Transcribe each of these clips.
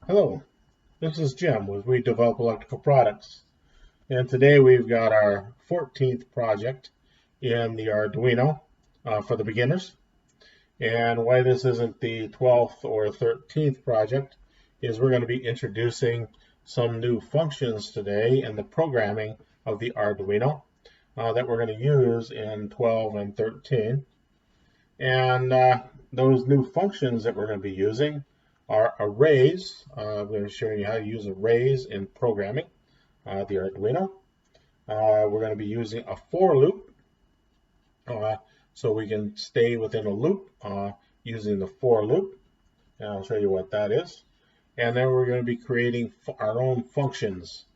Hello, this is Jim with We Develop Electrical Products, and today we've got our 14th project in the Arduino for the beginners. And why this isn't the 12th or 13th project is we're going to be introducing some new functions today in the programming of the Arduino that we're going to use in 12 and 13. And those new functions that we're going to be using are arrays. I'm going to show you how to use arrays in programming the Arduino. We're going to be using a for loop, so we can stay within a loop using the for loop. And I'll show you what that is. And then we're going to be creating our own functions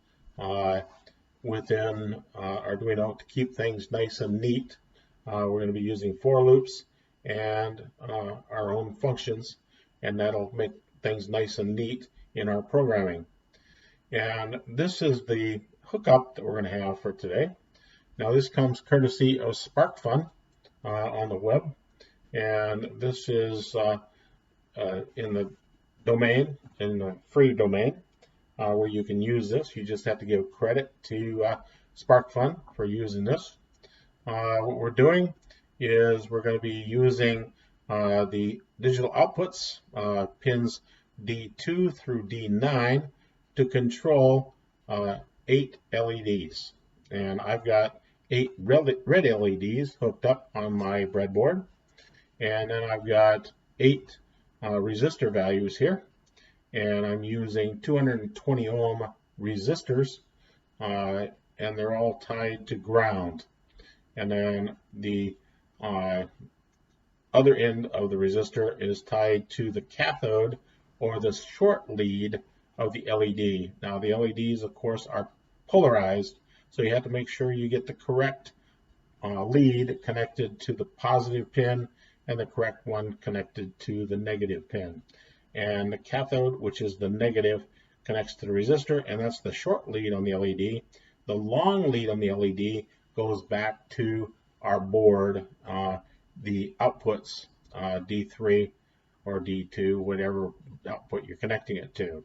within Arduino to keep things nice and neat. We're going to be using for loops and our own functions, and that'll make things nice and neat in our programming. And this is the hookup that we're going to have for today. Now this comes courtesy of SparkFun on the web, and this is in the domain, in the free domain, where you can use this. You just have to give credit to SparkFun for using this. What we're doing is we're going to be using the digital outputs, pins D2 through D9, to control 8 LEDs. And I've got 8 red LEDs hooked up on my breadboard. And then I've got 8 resistor values here. And I'm using 220 ohm resistors, and they're all tied to ground. And then the other end of the resistor is tied to the cathode, or the short lead of the LED. Now the LEDs, of course, are polarized, so you have to make sure you get the correct lead connected to the positive pin and the correct one connected to the negative pin. And the cathode, which is the negative, connects to the resistor, and that's the short lead on the LED. The long lead on the LED goes back to our board, the outputs, D3 or D2, whatever output you're connecting it to.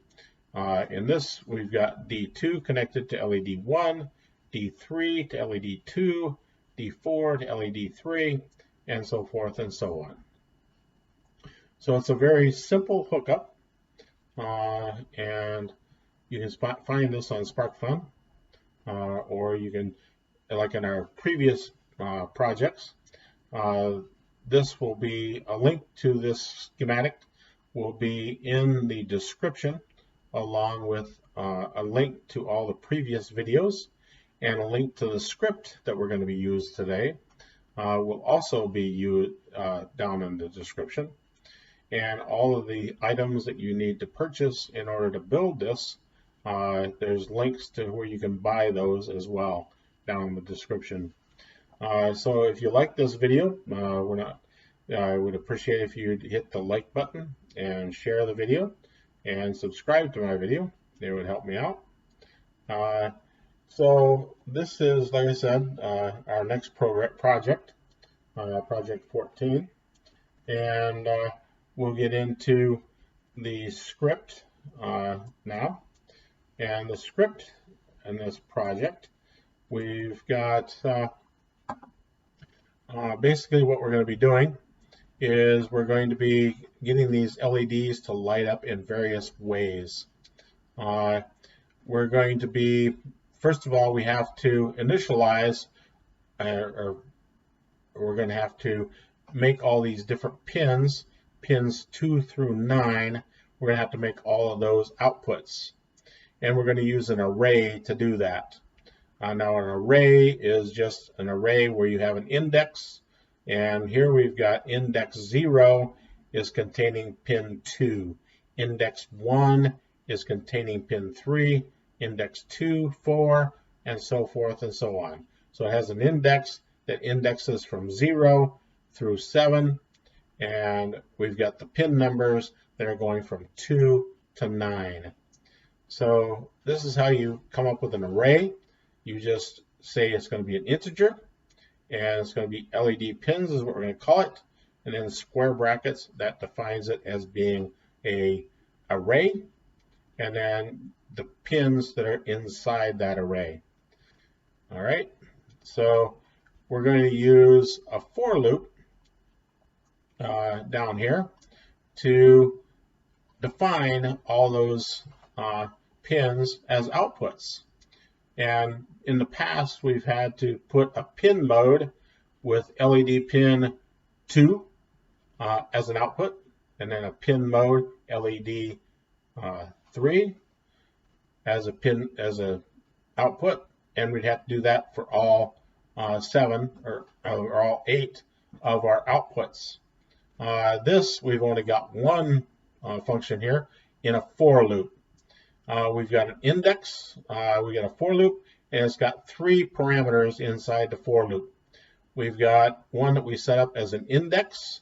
In this, we've got D2 connected to LED 1, D3 to LED 2, D4 to LED 3, and so forth and so on. So it's a very simple hookup, and you can find this on SparkFun, or you can, like in our previous projects, this will be a link to this schematic will be in the description, along with a link to all the previous videos, and a link to the script that we're going to be used today will also be down in the description. And all of the items that you need to purchase in order to build this, there's links to where you can buy those as well down in the description. So if you like this video, I would appreciate if you'd hit the like button and share the video and subscribe to my video. It would help me out. So this is, like I said, our next project, project 14, and we'll get into the script now. And the script in this project, we've got basically what we're going to be doing is we're going to be getting these LEDs to light up in various ways. We're going to be, first of all, we have to initialize, or we're going to have to make all these different pins 2 through 9. We're going to have to make all of those outputs. And we're going to use an array to do that. Now an array is just an array where you have an index, and here we've got index 0 is containing pin 2, index 1 is containing pin 3, index 2, 4, and so forth and so on. So it has an index that indexes from 0 through 7, and we've got the pin numbers that are going from 2 to 9. So this is how you come up with an array. You just say it's going to be an integer, and it's going to be LED pins is what we're going to call it, and then square brackets, that defines it as being a array. and then the pins that are inside that array. All right, so we're going to use a for loop down here to define all those pins as outputs. And in the past, we've had to put a pin mode with LED pin 2 as an output, and then a pin mode LED 3 as a output, and we'd have to do that for all 7 or all 8 of our outputs. This we've only got one function here in a for loop. We've got an index, we got a for loop, and it's got 3 parameters inside the for loop. We've got one that we set up as an index,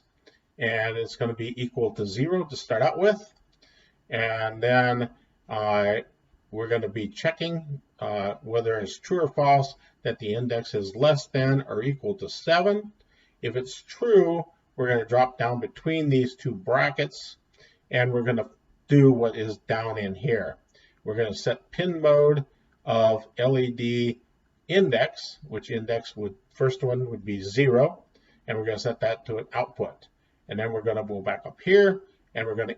and it's going to be equal to 0 to start out with. And then we're going to be checking whether it's true or false that the index is less than or equal to 7. If it's true, we're going to drop down between these 2 brackets, and we're going to do what is down in here. We're going to set pin mode of LED index, which index would, first one would be 0, and we're going to set that to an output. And then we're going to go back up here, and we're going to,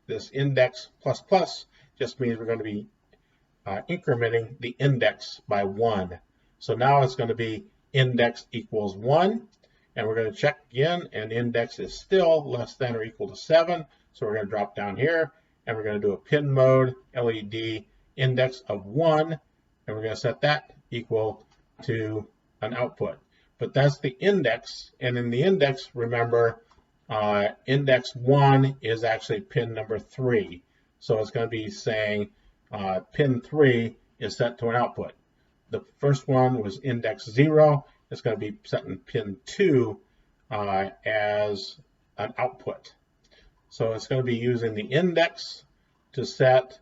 this index plus plus just means we're going to be incrementing the index by 1. So now it's going to be index equals 1, and we're going to check again, and index is still less than or equal to 7. So we're going to drop down here, and we're going to do a pin mode LED index of 1, and we're going to set that equal to an output. But that's the index, and in the index, remember, index 1 is actually pin number 3. So it's going to be saying pin 3 is set to an output. The first one was index 0. It's going to be setting pin 2 as an output. So it's going to be using the index to set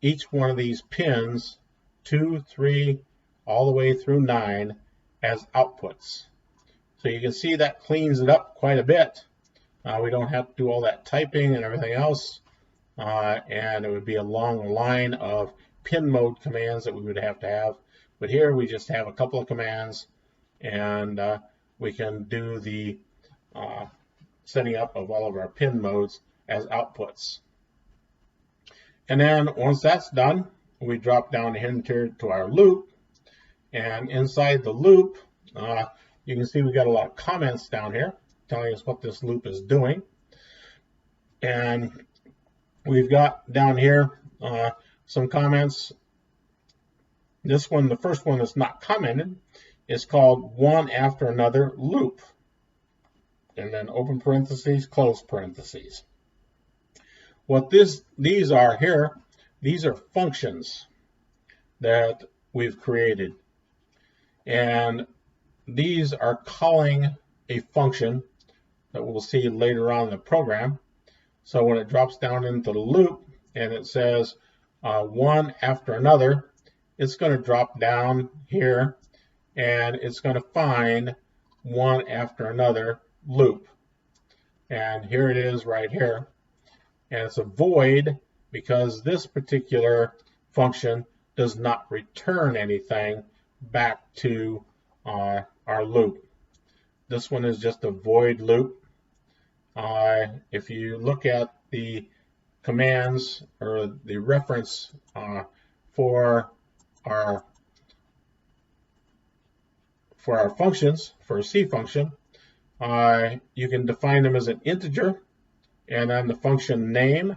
each one of these pins, 2, 3, all the way through 9, as outputs. So you can see that cleans it up quite a bit. We don't have to do all that typing and everything else. And it would be a long line of pin mode commands that we would have to have. But here we just have a couple of commands, and we can do the setting up of all of our pin modes as outputs. And then once that's done, we drop down here to our loop. And inside the loop, you can see we got a lot of comments down here telling us what this loop is doing. And we've got down here some comments. This one, the first one that's not commented, is called one after another loop. And then open parentheses, close parentheses. What these are here, these are functions that we've created. And these are calling a function that we'll see later on in the program. So when it drops down into the loop and it says one after another, it's going to drop down here and it's going to find one after another loop. And here it is right here. And it's a void because this particular function does not return anything back to our loop. This one is just a void loop. If you look at the commands or the reference for our functions, for a C function, you can define them as an integer and then the function name.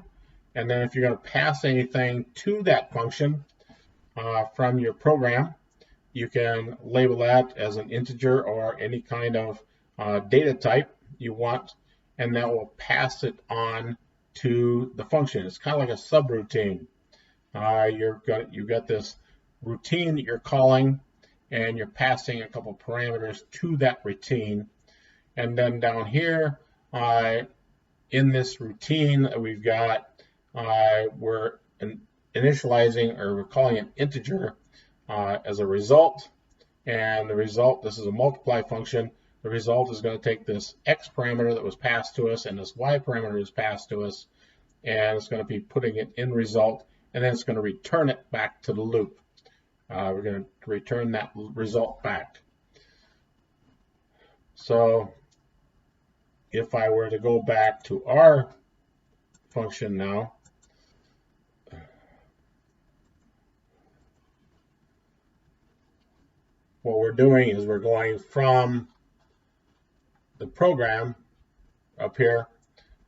And then if you're going to pass anything to that function from your program, you can label that as an integer or any kind of data type you want, and that will pass it on to the function. It's kind of like a subroutine. You've got this routine that you're calling, and you're passing a couple parameters to that routine. And then down here, in this routine that we've got, we're initializing, or we're calling an integer as a result. And the result, this is a multiply function. The result is going to take this x parameter that was passed to us and this y parameter is passed to us, and it's going to be putting it in result and then it's going to return it back to the loop. We're going to return that result back. So if I were to go back to our function now, what we're doing is we're going from the program up here,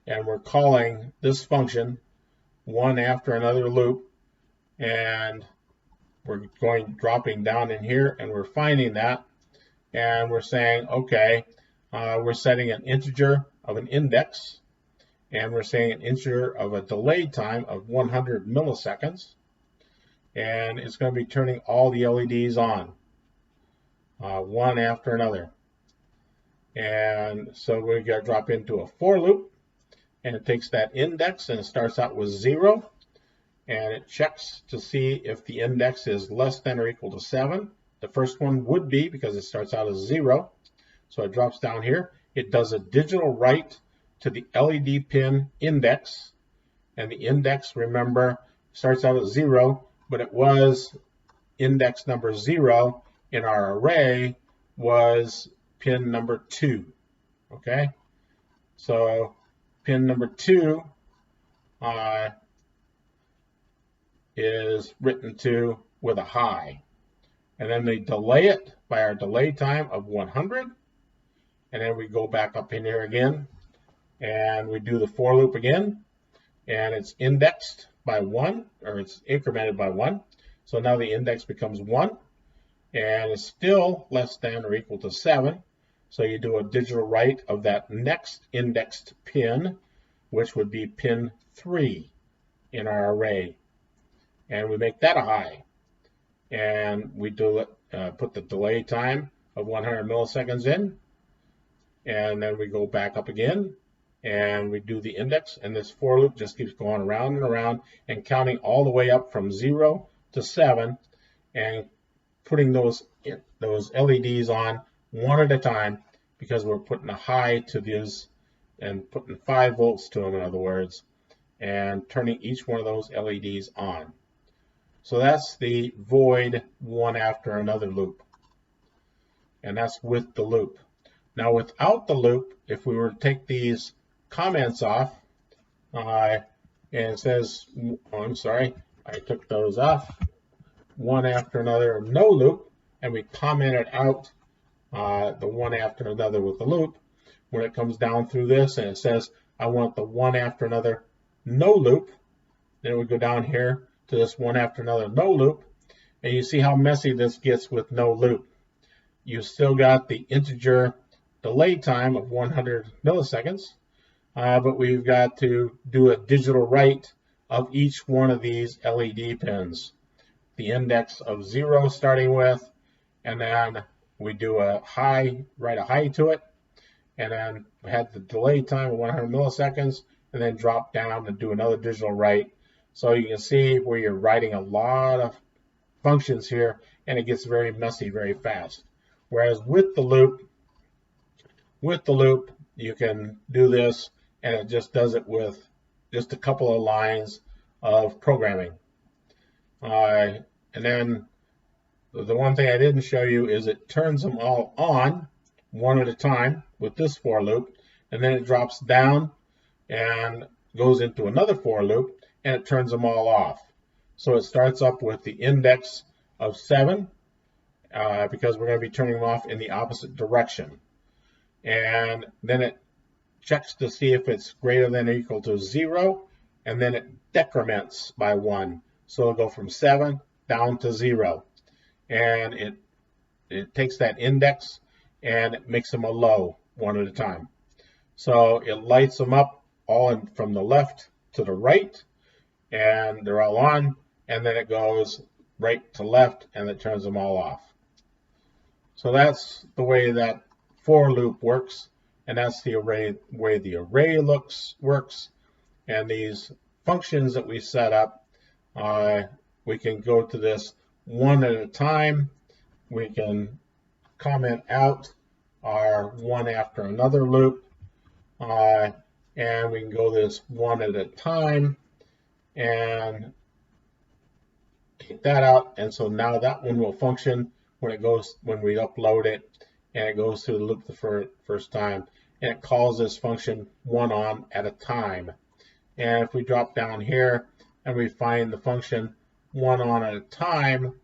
and we're calling this function one after another loop, and we're dropping down in here, and we're finding that, and we're saying, okay, we're setting an integer of an index, and we're saying an integer of a delay time of 100 milliseconds, and it's going to be turning all the LEDs on, one after another. And so we're going to drop into a for loop, and it takes that index, and it starts out with 0, and it checks to see if the index is less than or equal to 7. The first one would be, because it starts out as 0. So it drops down here. It does a digital write to the LED pin index, and the index, remember, starts out at 0, but it was index number 0 in our array was pin number 2. Okay, so pin number 2 is written to with a high, and then they delay it by our delay time of 100, and then we go back up in here again, and we do the for loop again, and it's indexed by 1, or it's incremented by 1. So now the index becomes 1, and it's still less than or equal to 7. So you do a digital write of that next indexed pin, which would be pin 3 in our array, and we make that a high, and we do it, put the delay time of 100 milliseconds in, and then we go back up again, and we do the index, and this for loop just keeps going around and around and counting all the way up from 0 to 7, and putting those LEDs on one at a time, because we're putting a high to these and putting 5 volts to them, in other words, and turning each one of those LEDs on. So that's the void one after another loop, and that's with the loop. Now without the loop, if we were to take these comments off, and it says, oh, I'm sorry, I took those off, one after another, no loop, and we commented out the one after another with the loop. When it comes down through this and it says, I want the one after another no loop, then we go down here to this one after another no loop, and you see how messy this gets with no loop. You still got the integer delay time of 100 milliseconds, but we've got to do a digital write of each one of these LED pins. The index of 0 starting with, and then we do a high, write a high to it, and then we had the delay time of 100 milliseconds, and then drop down and do another digital write. So you can see where you're writing a lot of functions here, and it gets very messy very fast. Whereas with the loop, you can do this, and it just does it with just a couple of lines of programming. And then the one thing I didn't show you is it turns them all on one at a time with this for loop, and then it drops down and goes into another for loop, and it turns them all off. So it starts up with the index of 7, because we're going to be turning them off in the opposite direction. And then it checks to see if it's greater than or equal to 0, and then it decrements by 1. So it'll go from 7 down to 0. And it takes that index and it makes them a low one at a time. So it lights them up all from the left to the right, and they're all on, and then it goes right to left and it turns them all off. So that's the way that for loop works, and that's the way the array works. And these functions that we set up, we can go to this one at a time. We can comment out our one after another loop, and we can go this one at a time, and that out, and so now that one will function when we upload it, and it goes through the loop the first time, and it calls this function one on at a time. And if we drop down here and we find the function one on at a time,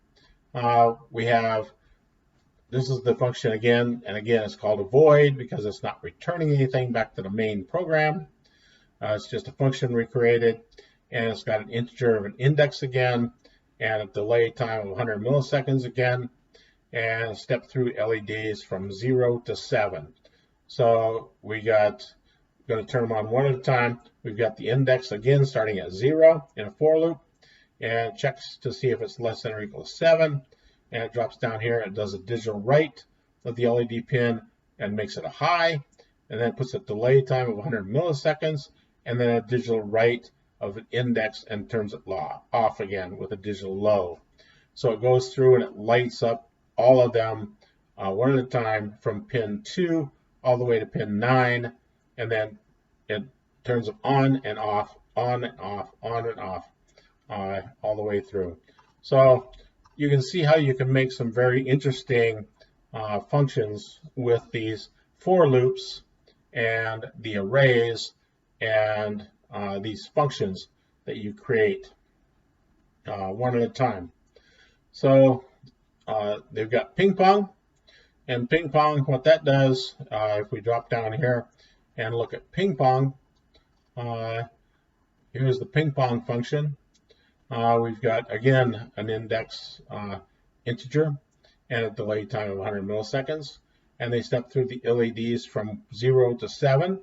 we have, this is the function again, and again it's called a void because it's not returning anything back to the main program. It's just a function we created, and it's got an integer of an index again, and a delay time of 100 milliseconds again, and step through LEDs from 0 to 7. So we got, going to turn them on one at a time. We've got the index again starting at 0 in a for loop, and checks to see if it's less than or equal to 7, and it drops down here and does a digital write of the LED pin and makes it a high, and then puts a delay time of 100 milliseconds, and then a digital write of an index and turns it off again with a digital low. So it goes through and it lights up all of them one at a time from pin 2 all the way to pin 9, and then it turns them on and off, on and off, on and off, all the way through. So you can see how you can make some very interesting functions with these for loops and the arrays and these functions that you create one at a time. So they've got ping pong, and ping pong, what that does, if we drop down here and look at ping pong, here's the ping pong function. We've got, again, an index integer and a delay time of 100 milliseconds, and they step through the LEDs from 0 to 7.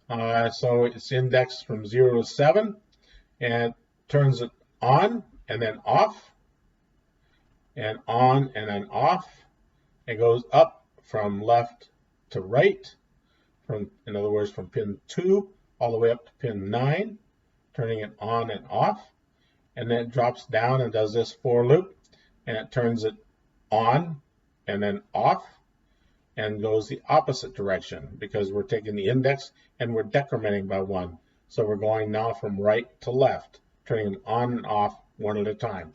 So it's indexed from 0 to 7, and turns it on and then off, and on and then off. It goes up from left to right, in other words, from pin 2 all the way up to pin 9, turning it on and off. And then it drops down and does this for loop, and it turns it on and then off, and goes the opposite direction because we're taking the index and we're decrementing by 1. So we're going now from right to left, turning them on and off one at a time.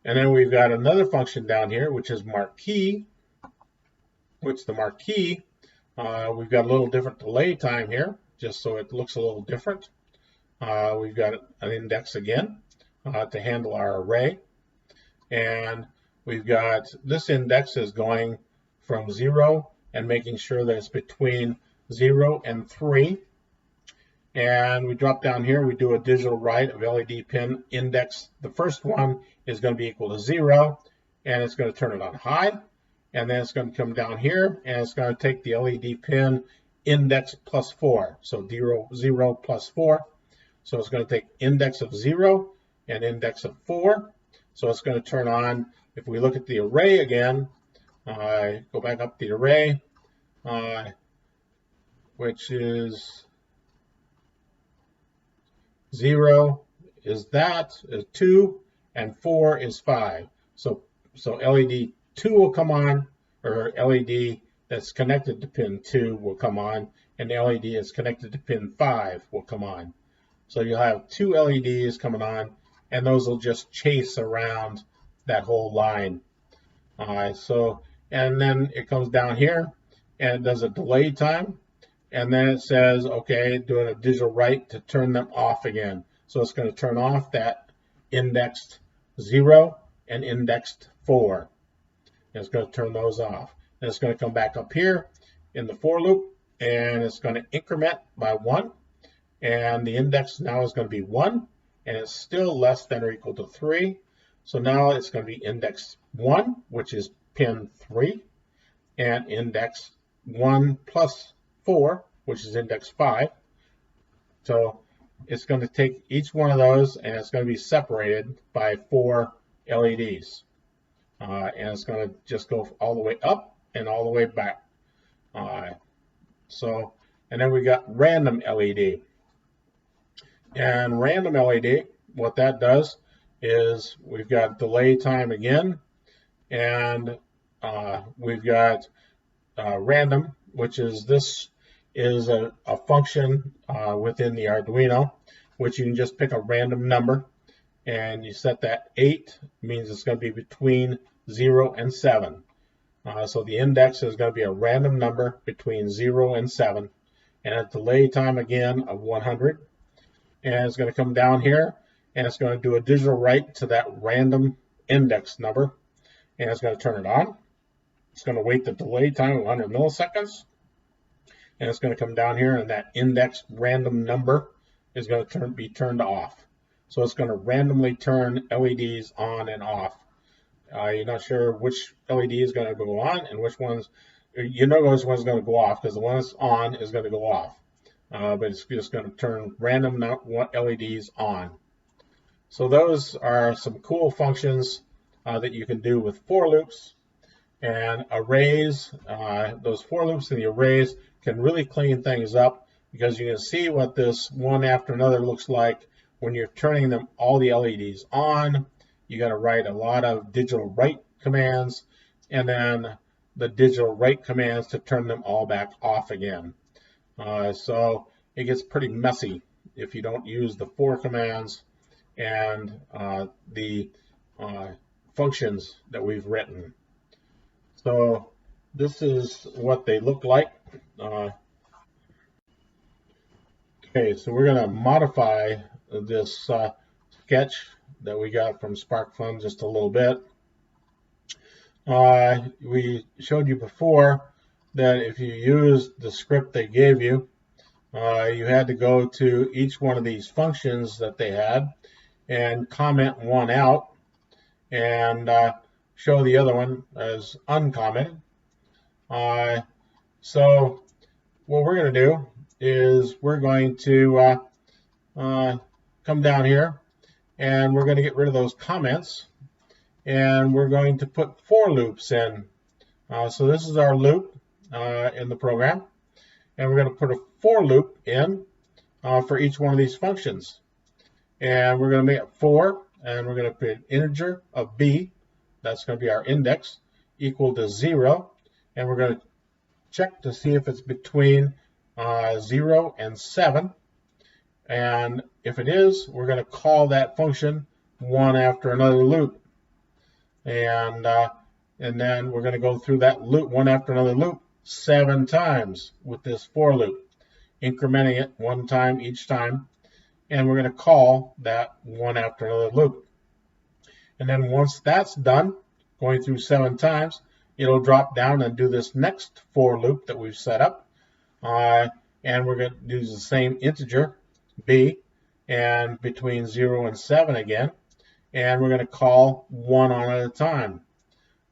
And then we've got another function down here, which is marquee, which the marquee, we've got a little different delay time here, just so it looks a little different. We've got an index again to handle our array. And we've got this index is going from 0 and making sure that it's between 0 and 3. And we drop down here, we do a digital write of LED pin index. The first one is going to be equal to 0, and it's going to turn it on high. And then it's going to come down here, and it's going to take the LED pin index plus 4. So 0 plus 4. So it's going to take index of 0 and index of 4. So it's going to turn on, if we look at the array again, go back up the array, which is 0 is that, is 2, and 4 is 5. So LED 2 will come on, or LED that's connected to pin 2 will come on, and the LED that's connected to pin 5 will come on. So you'll have 2 LEDs coming on, and those will just chase around that whole line. And then it comes down here and it does a delay time, and then it says, okay, doing a digital write to turn them off again. So it's going to turn off that indexed 0 and indexed 4. And it's going to turn those off. And it's going to come back up here in the for loop, and it's going to increment by 1. And the index now is going to be 1, and it's still less than or equal to 3. So now it's going to be index 1, which is pin 3, and index 1 plus 4, which is index 5. So it's going to take each one of those, and it's going to be separated by 4 LEDs. And it's going to just go all the way up and all the way back. And then we got random LED. And random LED, what that does is we've got delay time again, and we've got random, which is this is a function within the Arduino, which you can just pick a random number, and you set that 8, means it's going to be between 0 and 7. So the index is going to be a random number between 0 and 7, and a delay time again of 100. And it's going to come down here, and it's going to do a digital write to that random index number, and it's going to turn it on. It's going to wait the delay time of 100 milliseconds, and it's going to come down here, and that index random number is going to be turned off. So it's going to randomly turn LEDs on and off. You're not sure which LED is going to go on and which ones, you know which one's going to go off, because the one that's on is going to go off. But it's just going to turn random LEDs on. So those are some cool functions that you can do with for loops and arrays. Those for loops and the arrays can really clean things up, because you can see what this one after another looks like when you're turning them all the LEDs on. You got to write a lot of digital write commands, and then the digital write commands to turn them all back off again. So it gets pretty messy if you don't use the for commands and the functions that we've written. So this is what they look like. Okay, so we're going to modify this sketch that we got from SparkFun just a little bit. We showed you before that if you used the script they gave you, you had to go to each one of these functions that they had and comment one out and show the other one as uncommented. So what we're going to do is we're going to come down here, and we're going to get rid of those comments, and we're going to put for loops in. So this is our loop in the program, and we're going to put a for loop in for each one of these functions. And we're going to make it for, and we're going to put an integer of b, that's going to be our index, equal to 0, and we're going to check to see if it's between 0 and 7. And if it is, we're going to call that function one after another loop. And then we're going to go through that loop, one after another loop, 7 times with this for loop, incrementing it 1 time each time. And we're going to call that one after another loop. And then once that's done, going through 7 times, it'll drop down and do this next for loop that we've set up. And we're going to use the same integer, b, and between 0 and 7 again. And we're going to call one on at a time.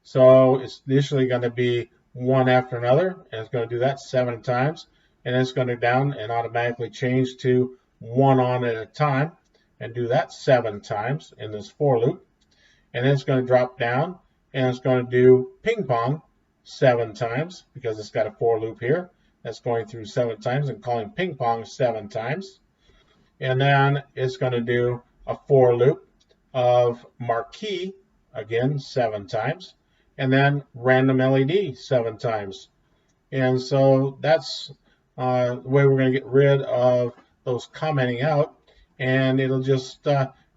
So it's initially going to be one after another, and it's going to do that 7 times. And it's going to down and automatically change to one on at a time and do that 7 times in this for loop. And then it's going to drop down, and it's going to do ping pong 7 times, because it's got a for loop here that's going through 7 times and calling ping pong 7 times. And then it's going to do a for loop of marquee, again, 7 times, and then random LED 7 times. And so that's the way we're going to get rid of those commenting out, and it'll just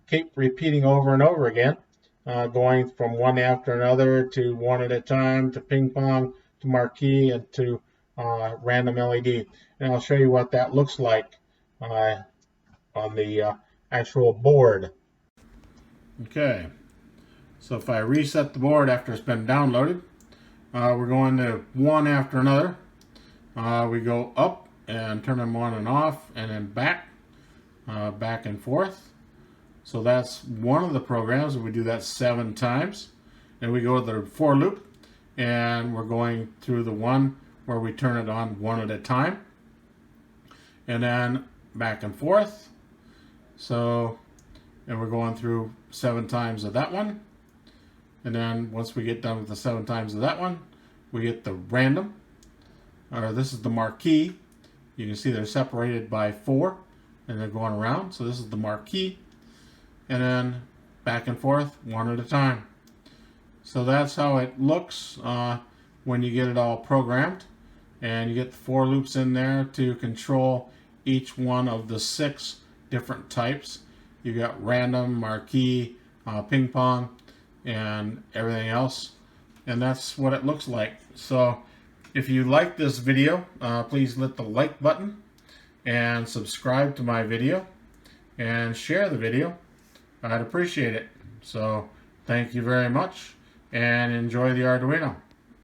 keep repeating over and over again, going from one after another to one at a time to ping pong to marquee and to random LED. And I'll show you what that looks like on the actual board. Okay, so if I reset the board after it's been downloaded, we're going to one after another. We go up and turn them on and off, and then back and forth. So that's one of the programs, and we do that 7 times. And we go to the for loop, and we're going through the one where we turn it on one at a time, and then back and forth. So, and we're going through 7 times of that one. And then once we get done with the 7 times of that one, we get the random, or this is the marquee. You can see they're separated by 4, and they're going around. So this is the marquee, and then back and forth, one at a time. So that's how it looks when you get it all programmed. And you get the for loops in there to control each one of the 6 different types. You got random, marquee, ping pong, and everything else. And that's what it looks like. So if you like this video, please hit the like button and subscribe to my video and share the video. I'd appreciate it. So thank you very much and enjoy the Arduino.